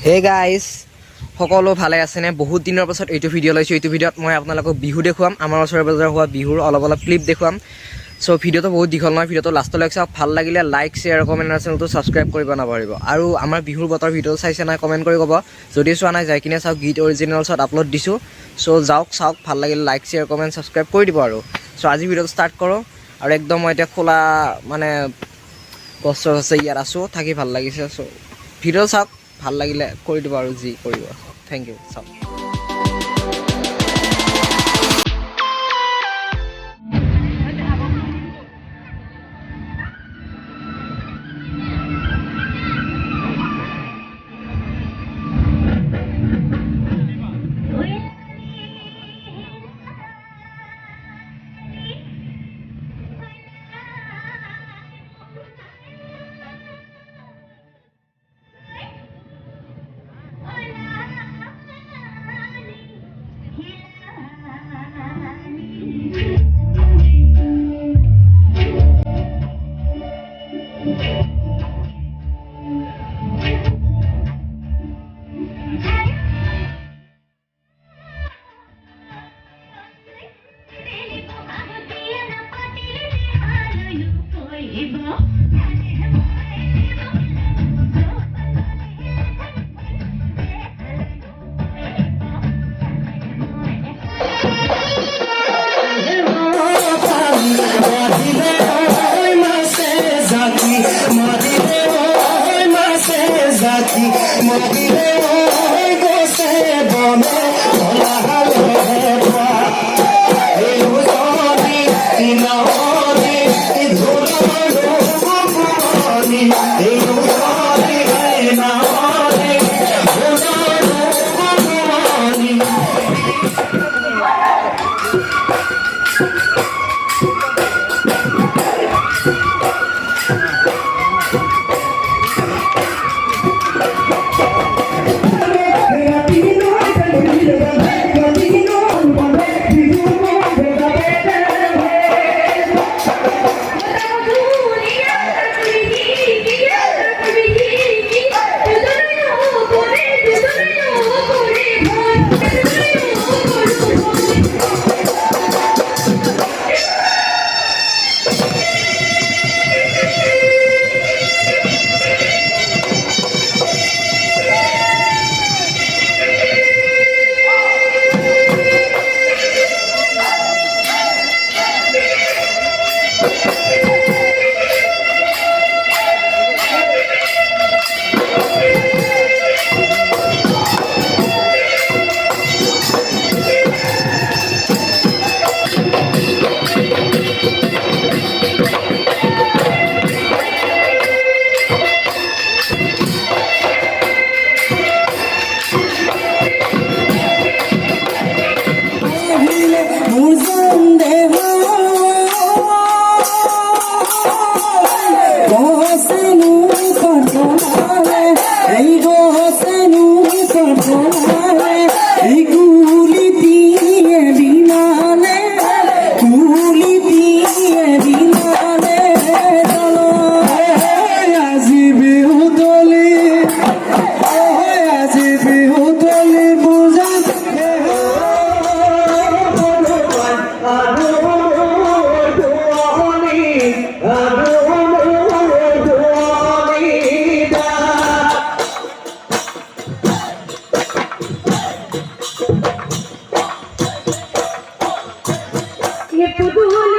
Hey guys সকলো ভালে আছেনে? বহুত দিনৰ পাছত এইটো ভিডিঅ' লৈছোঁ। এইটো ভিডিঅ'ত মই আপোনালোকক বিহু দেখুৱাম, আমাৰ ওচৰে পাজৰে হোৱা বিহুৰ অলপ ক্লিপ দেখুৱাম। চ' ভিডিঅ'টো বহুত দীঘল নহয়, ভিডিঅ'টো লাষ্টলৈ চাওক। ভাল লাগিলে লাইক, শ্বেয়াৰ, কমেণ্ট আৰু চেনেলটো ছাবস্ক্ৰাইব কৰিব নাপাহৰিব। আৰু আমাৰ বিহুৰ বতৰ ভিডিঅ' চাইছে নাই কমেণ্ট কৰি ক'ব। যদি চোৱা নাই যাই কিনে চাওক, গীত অৰিজিনেলছত আপলোড দিছোঁ। চ' যাওক চাওক, ভাল লাগিলে লাইক, শ্বেয়াৰ, কমেণ্ট, ছাবস্ক্ৰাইব কৰি দিব আৰু। চ' আজি ভিডিঅ'টো ষ্টাৰ্ট কৰোঁ। আৰু একদম মই এতিয়া খোলা মানে গছ আছে ইয়াত আছোঁ, থাকি ভাল লাগিছে। চ' ভিডিঅ' চাওক, ভাল লাগিলে কৰি দিব আৰু যি কৰিব। Thank you. চাওক। ये पुदुल